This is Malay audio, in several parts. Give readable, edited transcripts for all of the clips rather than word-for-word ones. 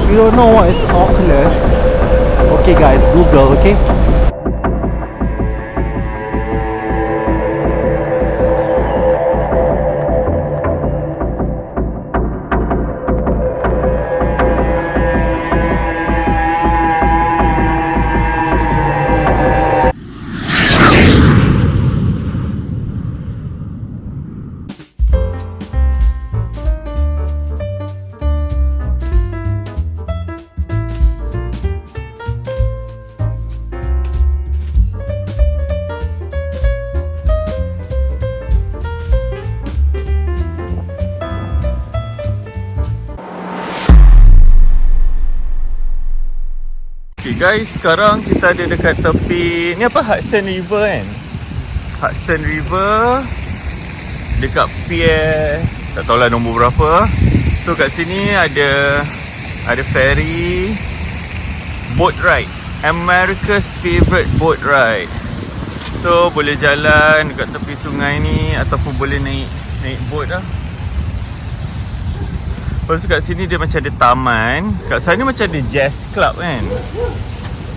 you don't know what is Oculus, okay guys, Google, okay? Okay guys, sekarang kita ada dekat tepi ni apa, Hudson River kan? Hudson River dekat pier, tak tahulah nombor berapa. So kat sini ada ferry, boat ride, America's favorite boat ride. So boleh jalan dekat tepi sungai ni ataupun boleh naik boat lah. Lepas tu kat sini dia macam ada taman. Kat sana macam ada jazz club kan.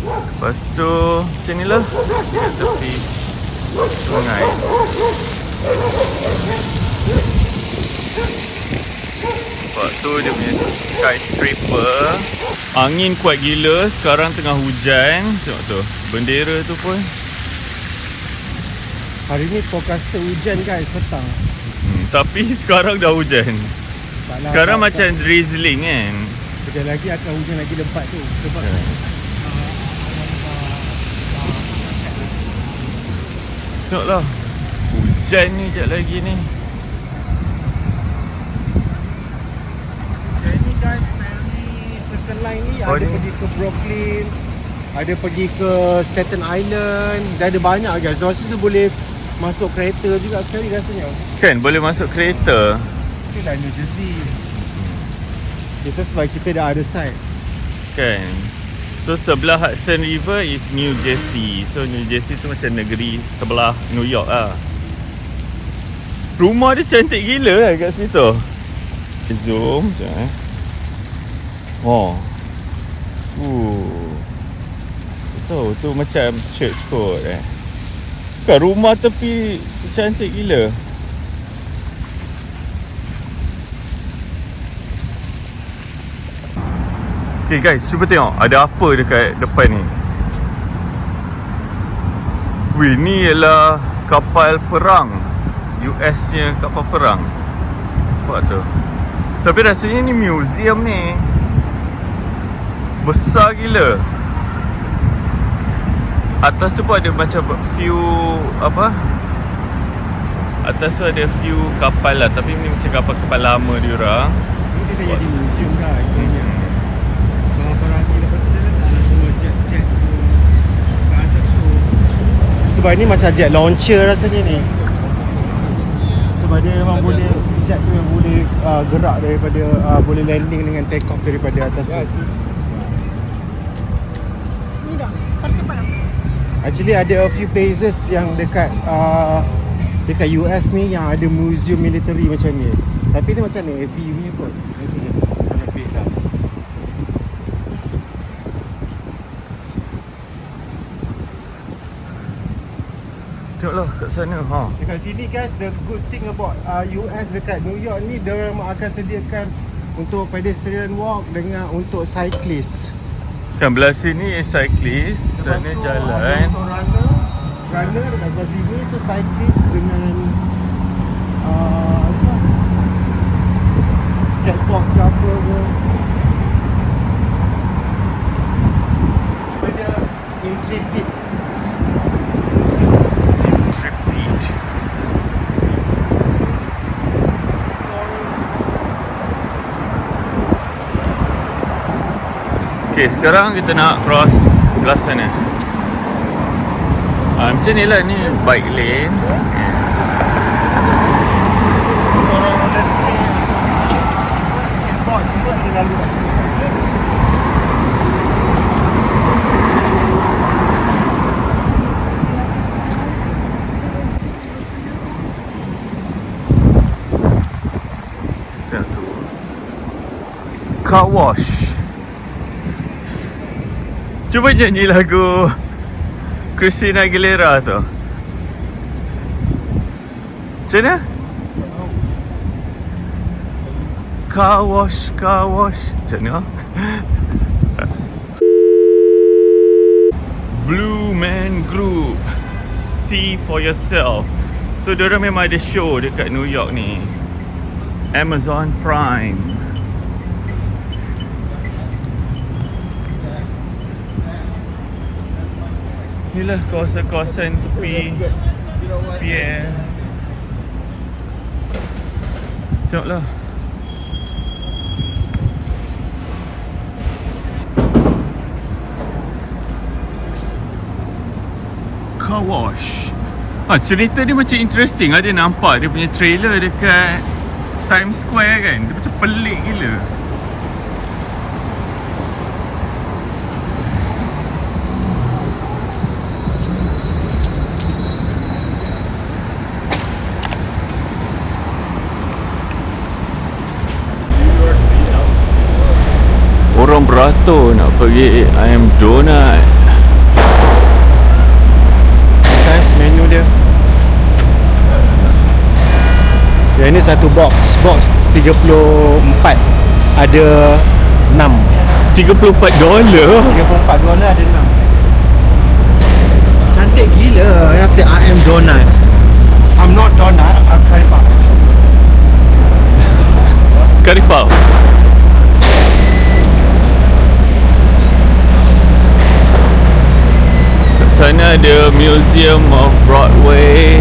Lepas tu macam ni lah, kat tepi sungai. Lepas tu dia punya skyscraper. Angin kuat gila. Sekarang tengah hujan. Tengok tu, bendera tu pun. Hari ni forecast hujan guys, petang. Tapi sekarang dah hujan. Sekarang macam drizzling kan. Sekejap lagi akan hujan lagi lebat tu. Sebab tengoklah, hujan ni sekejap lagi ni. okay, ni guys, ferry Circle Line ni ada pergi ke Brooklyn, ada pergi ke Staten Island, dah ada banyak guys. Lepas tu boleh masuk kereta juga sekali rasanya. Kan boleh masuk kereta. Kita dah New Jersey. Kita sebab kita dah ada side. Kan. So sebelah Hudson River is New Jersey. So New Jersey tu macam negeri sebelah New York lah. Rumah dia cantik gila kan kat situ. Zoom sekejap Oh. Tahu tu macam church kot Kan rumah tepi cantik gila. Okay guys, cuba tengok ada apa dekat depan ni. Wih, ni ialah kapal perang US nya, kapal perang. Nampak tu. Tapi rasanya ni museum ni. Besar gila. Atas tu pun ada macam few apa, atas tu ada few kapal lah. Tapi ni macam kapal-kapal lama diorang. Ini dia jadi museum guys sebenarnya. Barang-barang ni lepas tu dia letaklah semua jet-jet semua kat atas tu. Sebab ni macam jet launcher rasanya ni. Sebab dia memang boleh, jet tu yang boleh gerak daripada boleh landing dengan take off daripada atas tu. Ni dah, kapal dah. Actually ada a few places yang dekat dekat US ni yang ada museum military macam ni. Tapi ni macam Navy punya kot. Lebih lah. Tengoklah kat sana ha. Dekat sini guys, the good thing about US dekat New York ni, dia akan sediakan untuk pedestrian walk dengan untuk cyclist. Kan belah sini cyclist, sana jalan. Untuk runner dekat sebelah sini tu cyclist dengan skateboard ke apa ke. Ada Intrepid. Okay, sekarang kita nak cross belah sana. Macam ni lah, ni bike lane. Orang roller skate atau skateboard semua ada lalu kat sini. Car wash. Cuba nyanyi lagu Christina Aguilera tu. Macam mana? Car wash, car wash. Macam mana? Blue Man Group, See for yourself. So diorang memang ada show dekat New York ni. Amazon Prime. Inilah kawasan-kawasan tepi pier. Tengoklah. Car wash. Cerita dia macam interesting. Ada nampak dia punya trailer dekat Times Square kan. Dia macam pelik gila. Orang beratur nak pergi ayam donat. Guys, menu dia. Ya, ini satu box 34. Ada 6. $34 $34 ada 6. Cantik gila. After I am donut. I'm not donut, I'm curry puff. Curry puff. Kat sana ada Museum of Broadway.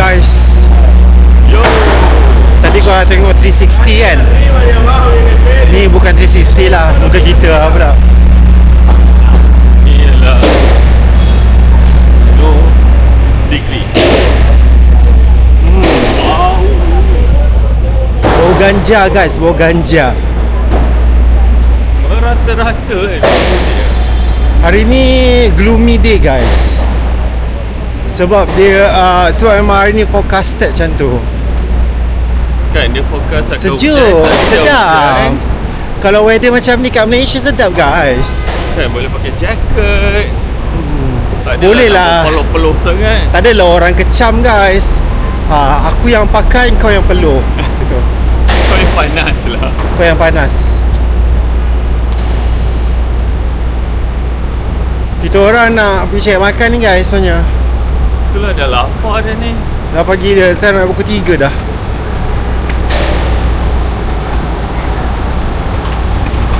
Guys, Yo. tadi korang tengok 360 kan? Ni bukan 360 lah, muka kita apa tak? Ni ialah no degree. Wow. Bau ganja guys, bau ganja. Rata-rata kan. Hari ni gloomy day guys. Sebab dia sebab memang hari ni forecasted macam tu. Kan dia fokus akan Sejuk, sedap. Kalau weather macam ni kat Malaysia sedap guys. Kan boleh pakai jaket. Tak ada Boleh lah. Peluh-peluh sangat. Tak adalah orang kecam guys. Aku yang pakai, kau yang peluh. Gitu. Kau yang panas lah. Kau yang panas. Kita orang nak pergi cari makan ni guys sebenarnya. Itulah dah lapar dah ni. Dah pagi dah, sekarang nak pukul 3 dah.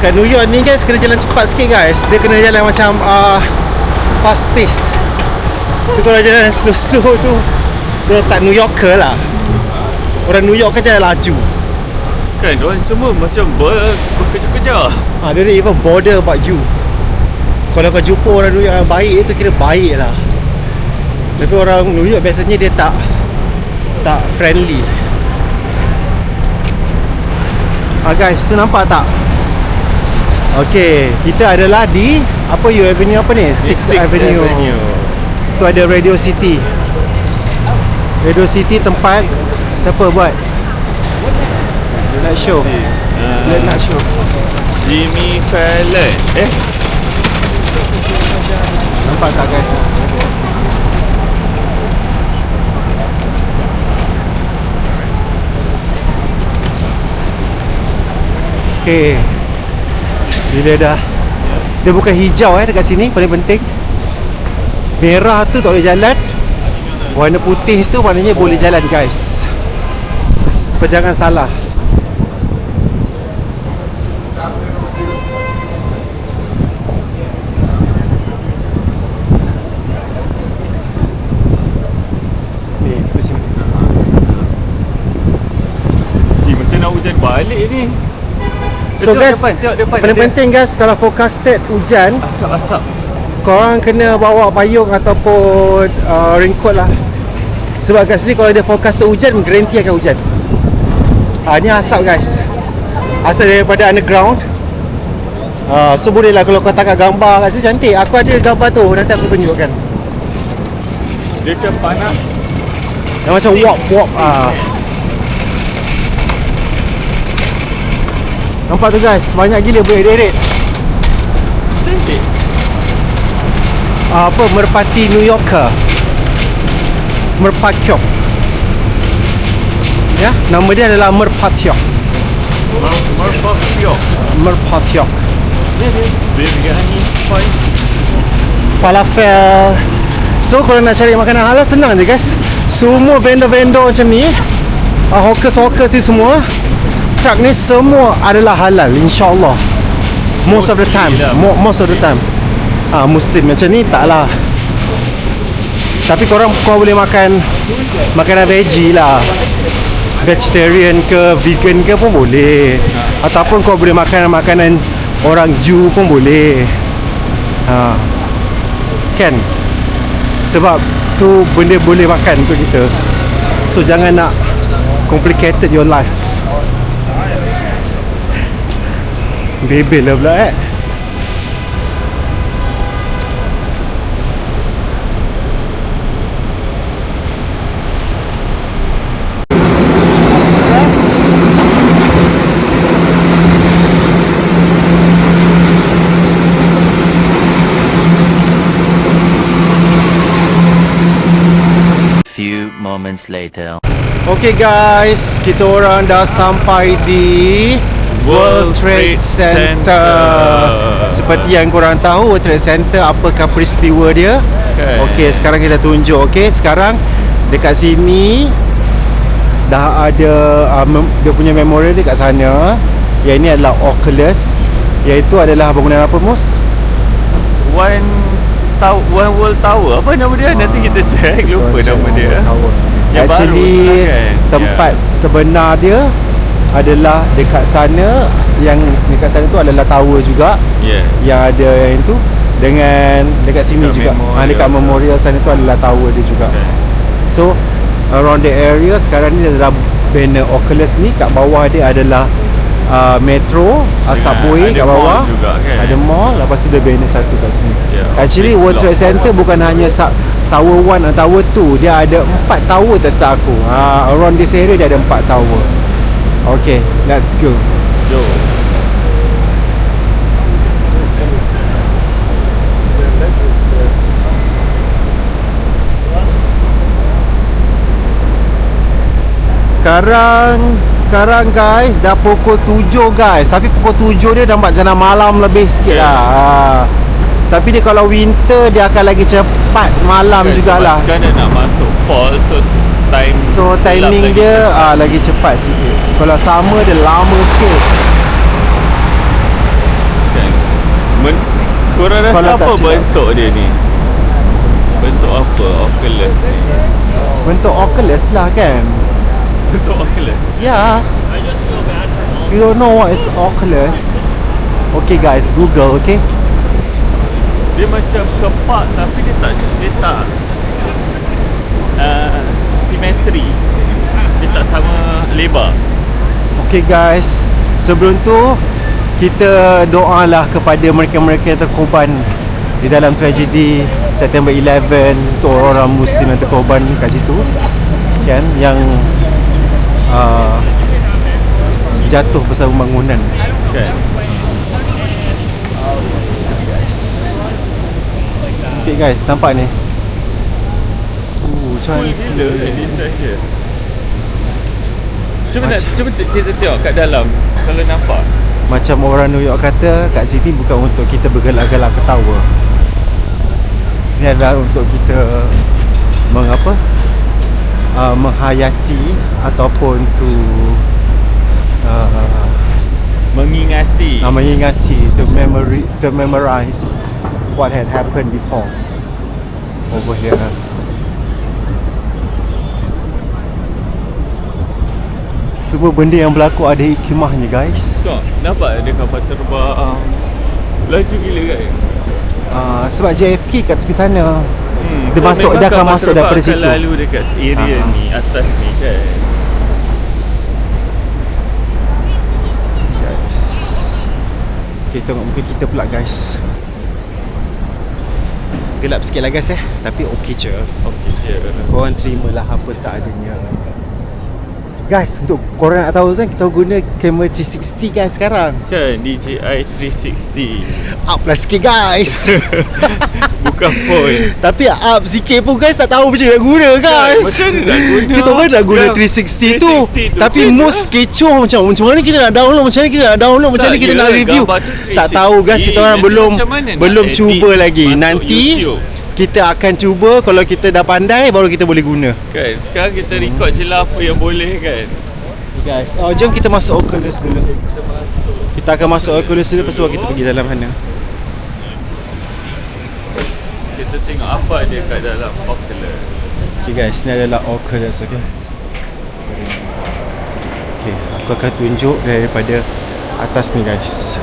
Kat New York ni guys, kena jalan cepat sikit guys. Dia kena jalan macam fast pace. Tapi kalau jalan slow-slow tu, dia tak New Yorker lah. Orang New York kan jalan laju. Kan diorang semua macam berkejar-kejar. Dia don't even bother about you. Kalau kau jumpa orang New York yang baik, itu kira baik lah. Tapi orang New York biasanya dia tak friendly. Guys, tu nampak tak? Okay, kita adalah di apa Avenue apa ni? 6th Avenue. Tu ada Radio City. Radio City tempat siapa buat? Night show. Late night show. Jimmy Fallon. Nampak tak guys? Okay. Bila dah, dia bukan hijau dekat sini, paling penting. Merah tu tak boleh jalan. Warna putih tu maknanya boleh jalan guys. Kau jangan salah. Ni, tu sini. Macam nak hujan balik ni. So Tengok guys, depan, paling penting guys, kalau forecasted hujan, asap-asap. korang kena bawa payung ataupun raincoat lah. Sebab kat sini kalau dia forecasted hujan, guarantee akan hujan. Ni asap guys, asap daripada underground. So boleh lah kalau kau tangkap gambar kat sini, cantik. Aku ada gambar tu, nanti aku tunjukkan. Dia macam panas. Yang macam walk Nampak tu guys, banyak gila boleh deret. Cantik. Apa, merpati New Yorker, Merpakyok. Ya, nama dia adalah Merpatyok. Merpatyok. Biryani point. Falafel. So kalau nak cari makanan halal senang je guys. Semua vendor-vendor macam ni, hawkers-hawkers ni semua, truck ni semua adalah halal, insyaAllah. Most of the time. Most of the time. Muslim macam ni taklah. Tapi korang boleh makan makanan veggie lah, vegetarian ke vegan ke pun boleh. Ataupun kau boleh makan makanan orang Jew pun boleh. Kan? Sebab tu benda boleh makan untuk kita. So jangan nak complicated your life. Bebel lah pula Few moments later. Okay guys, kita orang dah sampai di World Trade Center. Seperti yang korang tahu, World Trade Center apakah peristiwa dia? Okay, sekarang kita tunjuk. Okay, sekarang dekat sini dah ada dia punya memorial dekat sana. Yang ini adalah Oculus, iaitu adalah bangunan apa, Mus? One World Tower. Apa nama dia? Nanti kita check. Lupa nama dia. Yang Actually baru, kan? tempat sebenar dia adalah dekat sana. Yang dekat sana tu adalah tower juga. Yang ada yang tu dengan dekat sini dekat juga. memorial. Dekat memorial sana tu adalah tower dia juga. So around the area sekarang ni adalah banner Oculus ni. Kat bawah dia adalah metro, subway kat bawah juga, kan? ada mall. Lepas tu ada banner satu kat sini. Actually office World block. Trade Center bukan hanya Tower 1 dan Tower 2. Dia ada 4 tower tak setahu aku. Around this area dia ada 4 tower. Okay, let's go. Jom. Sekarang guys dah pukul 7 guys. Tapi pukul 7 dia nampak jalan malam lebih sikit lah. Tapi dia kalau winter dia akan lagi cepat malam jugalah. Sekarang nak masuk fall, so timing dia lagi cepat sikit. Kalau summer dia lama sikit. Korang rasa Kalau tak apa silap. bentuk dia ni? Bentuk apa Oculus ni? Bentuk Oculus lah kan. Bentuk Oculus? Yeah. You don't know what is Oculus? Okay guys, Google, okay? Dia macam kepak tapi dia tak simetri. Dia tak sama lebar. Okay guys, sebelum tu kita doalah kepada mereka-mereka yang terkorban di dalam tragedi September 11, untuk orang Muslim yang terkorban kat situ kan, yang jatuh pasal pembangunan. Kan? Okay guys, nampak ni. Cantik Gila design dia. Cuba Macam- kita tengok kat dalam. Kalau nampak Macam orang New York kata, kat sini bukan untuk kita bergelak-gelak ketawa. Ini adalah untuk kita menghayati ataupun mengingati. to memorize what had happened before over here. Semua benda yang berlaku ada hikmahnya guys. Tengok, nampak dia kapal terbang. Laju gila kan? Sebab JFK kat tepi sana. Dia So masuk, memang dia akan kapal masuk terbang daripada akan situ. lalu dekat area ni, atas ni kan. Guys, okay, tengok muka kita pula guys. Gelap sikit lah guys tapi okey je. Okey je. Korang terimalah apa seadanya. Guys, untuk korang nak tahu kan, kita guna kamera 360 guys sekarang. Kan DJI 360. Up lah sikit guys. Bukan phone. Tapi up sikit pun guys, tak tahu macam nak guna guys. Macam mana nak guna? Kita orang nak guna Yang 360 tu. 360 tu Tapi je most kecoh macam mana kita nak download, macam mana kita nak download, macam mana kita nak review. Tak tahu guys, kita orang belum cuba lagi. Nanti YouTube. kita akan cuba. Kalau kita dah pandai, baru kita boleh guna. Kan sekarang kita record je lah apa yang boleh kan. Guys, jom kita masuk Oculus dulu. Kita akan masuk Oculus dulu, lepas tu kita pergi dalam sana. Kita tengok apa dia kat dalam Oculus. Okay guys, ni adalah Oculus, okay. Okay, aku akan tunjuk daripada atas ni guys.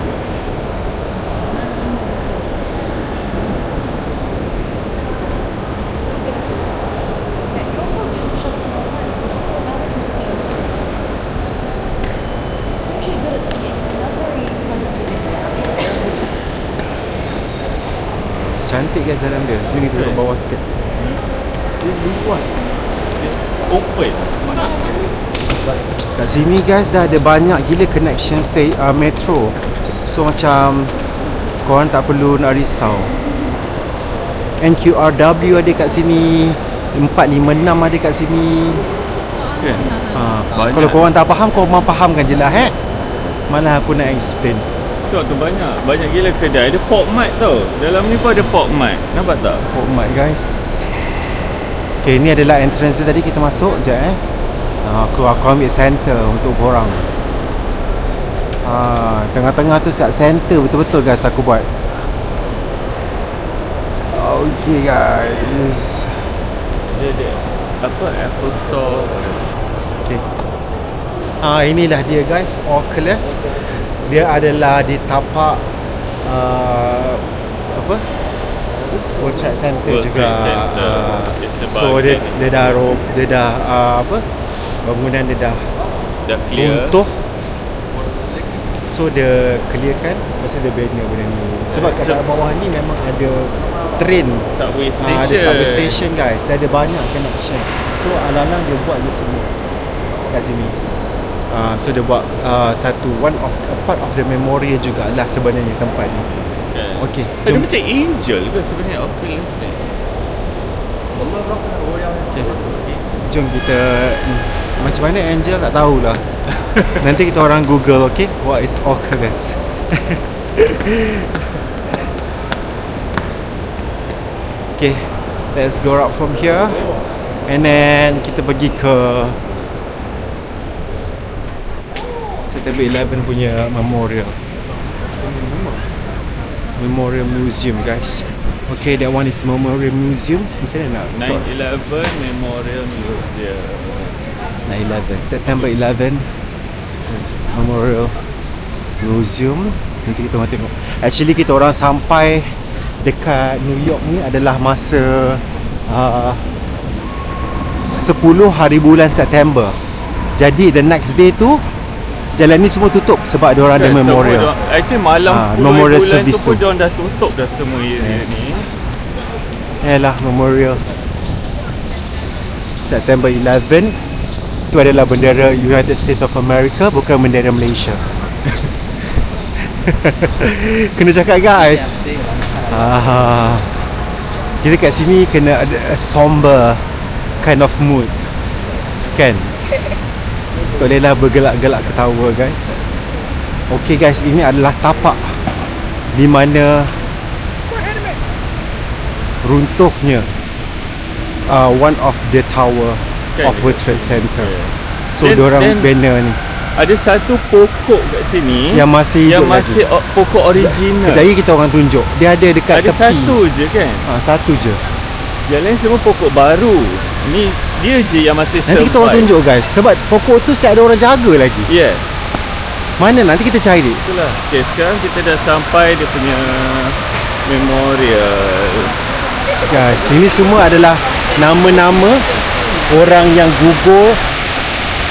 Cantik guys dalam dia. Sini kita duduk bawah sikit. Dia luas. Dia open. Kat sini guys dah ada banyak gila connection metro. So macam korang tak perlu nak risau. NQRW ada kat sini, 456 ada kat sini. Kan? Kalau korang tak faham, korang fahamkan je lah Malah aku nak explain. Tengok tu banyak gila kedai. Ada pop mic tau. Dalam ni pun ada pop mic. Nampak tak? Oh my guys. Okay, ni adalah entrance tadi kita masuk je aku ambil center untuk korang. Tengah-tengah tu set center betul-betul guys aku buat. Okay guys. Dia ada apa, Apple Store. Okay. Inilah dia guys, Oculus. Dia adalah di tapak World Trade Center World juga. Trade Center. So dia dah bangunan dia dah clear. runtuh. So dia clearkan, lepas tu dia banner benda ni. Sebab kat dalam bawah ni memang ada train, Subway station. ada subway station guys. Dia ada banyak connection. So alang-alang dia buat dia semua kat sini. So dia buat part of the memorial jugalah sebenarnya tempat ni. Okay, Dia macam angel ke sebenarnya Oculus ni. Jom kita macam mana angel tak tahulah. Nanti kita orang Google, okay, what is Oculus. Okay, let's go out from here. And then kita pergi ke September 11 punya Memorial Museum guys. Okay, that one is Memorial Museum. Macam mana nak 9/11 Memorial Museum. 9/11 September 11 Memorial Museum. Nanti kita orang tengok. Actually kita orang sampai dekat New York ni adalah masa 10 hari bulan September. Jadi the next day tu jalan ni semua tutup sebab dia orang ada memorial. Actually malam 10 memorial bulan service tu pun dia orang dah tutup dah semua area ni. Yalah, memorial September 11 tu adalah bendera United States of America, bukan bendera Malaysia. Kena cakap guys. Kita kat sini kena ada a somber kind of mood, kan? Tak bolehlah bergelak-gelak ketawa guys. Okay guys, ini adalah tapak di mana runtuhnya one of the tower of World Trade Center. So diorang banner ni ada satu pokok kat sini yang masih hidup lagi. Pokok original. Jadi kita orang tunjuk. Dia ada dekat ada tepi. Satu je kan? Satu je. Yang lain semua pokok baru. Ni dia je yang masih survive. Nanti kita orang tunjuk guys. Sebab pokok tu siap ada orang jaga lagi. Yeah. Mana nanti kita cari. Itulah. Okay, sekarang kita dah sampai dia punya memorial. Guys, ini semua adalah nama-nama orang yang gugur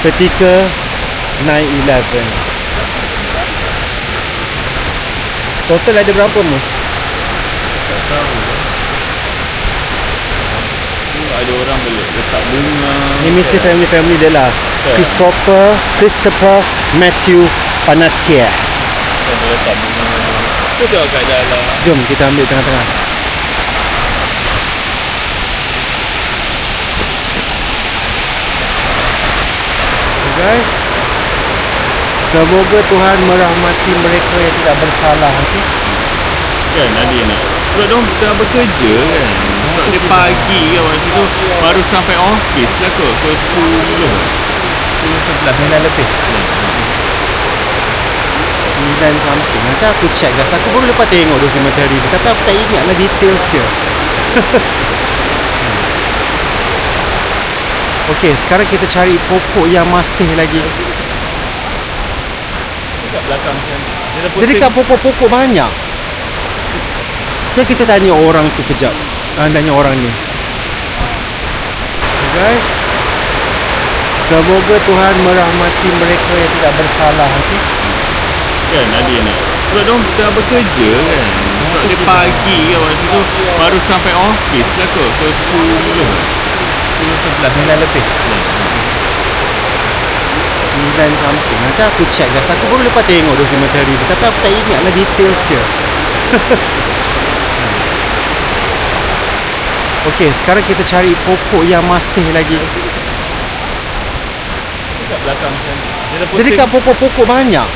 ketika 9/11. Total ada berapa mus? Tak tahu. ada orang boleh letak bunga. Ni mesti family dia lah. Kan? Christopher Matthew Panatier. Kan boleh letak bunga. Tu tengok kat dalam. Jom kita ambil tengah-tengah. Okay, guys, semoga Tuhan merahmati mereka yang tidak bersalah. Okay? Kan Nadia nak. Sebab diorang tengah bekerja kan. Sebab dia pagi kan masa tu baru sampai office lah kot. Ke 10 9 lebih 9 something. Nanti aku check guys. Aku baru lepas tengok dokumentari ni, tapi aku tak ingat lah details dia. Okay, sekarang kita cari pokok yang masih lagi. kat belakang kan. Dia dekat pokok-pokok banyak. Jadi kita tanya orang tu kejap. Tanya orang ni. Okay, guys, semoga Tuhan merahmati mereka yang tidak bersalah. Okay? Kan Nadia nak. Sebab diorang tengah bekerja kan. Sebab dia pagi kan masa tu baru sampai office lah kot. Ke 10 9 lebih 9 something. Nanti aku check guys. Aku baru lepas tengok dokumentari ni, tapi aku tak ingat lah details dia. Okay, sekarang kita cari pokok yang masih lagi. kat belakang kan. Dia dekat pokok-pokok banyak.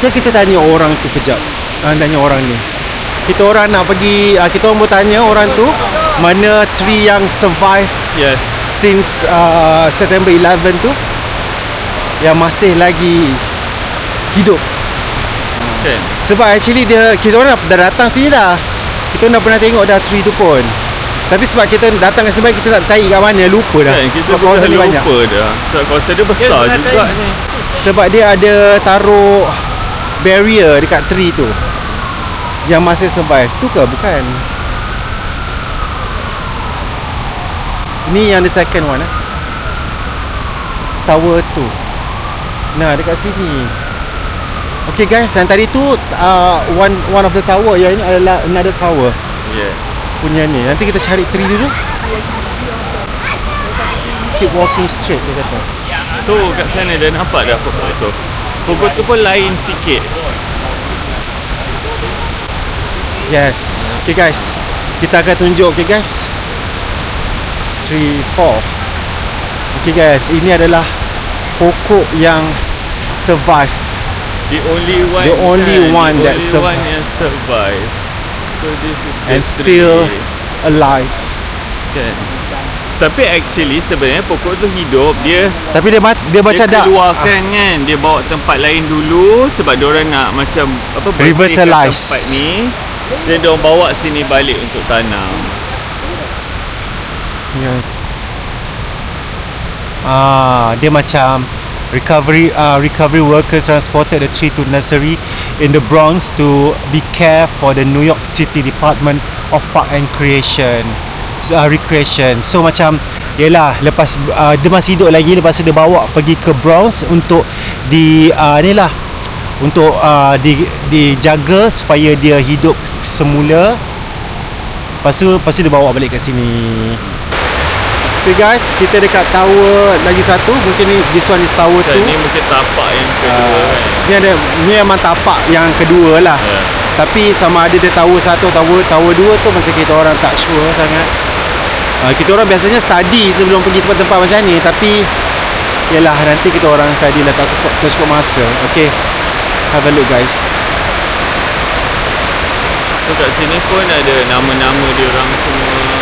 Jadi kita tanya orang tu kejap. Tanya orang ni. Kita orang nak pergi, kita orang bertanya orang tu mana tree yang survive Yes. since September 11 tu, yang masih lagi hidup. Kan. Sebab actually kita orang dah datang sini dah. Kita orang dah pernah tengok dah tree tu pun. Tapi sebab kita datang ke sini, kita nak cari kat mana, lupa dah. Kan kita Sebab kawasan ni dah banyak. lupa dah. Sebab kawasan dia besar juga ni. Sebab dia ada taruh barrier dekat tree tu yang masih survive. Tu ke bukan? Ini yang the second one tower tu. Nah, dekat sini. Okay guys, yang tadi tu one of the tower, yang ini adalah another tower Yeah. punya ni. Nanti kita cari tree dulu. Keep walking straight, dia kata. Tu kat sana dah nampak dah pokok tu. Pokok tu pun lain sikit. Yes. Okay guys, kita akan tunjuk. Okay guys, 3, 4. Okay guys, ini adalah pokok yang survive. The only one, The only one the that only one yang survive. So this is And the still tree. alive. Kan. Tapi actually sebenarnya pokok tu hidup. Dia Tapi dia macam dia dah keluarkan kan. Dia bawa tempat lain dulu sebab diorang nak macam apa, bersihkan Revitalize. tempat ni. Then diorang bawa sini balik untuk tanam. dia macam recovery workers transported the tree to nursery in the Bronx to be care for the New York City Department of Park and Recreation. So macam yelah, lepas dia masih hidup lagi, lepas tu dia bawa pergi ke Bronx untuk untuk dijaga supaya dia hidup semula. Lepas tu dia bawa balik ke sini. Okay guys, kita dekat tower lagi satu. Mungkin ni, this one is tower Dan 2. ni mungkin tapak yang kedua kan. Ni memang tapak yang kedua lah. Ya. Tapi sama ada dia tower 1, tower 2 tu macam kita orang tak sure sangat. Kita orang biasanya study sebelum pergi tempat-tempat macam ni. Tapi yelah, nanti kita orang study lah, tak cukup masa. Okay, have a look guys. So kat sini pun ada nama-nama diorang semua.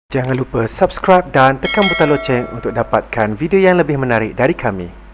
Jangan lupa subscribe dan tekan butang loceng untuk dapatkan video yang lebih menarik dari kami.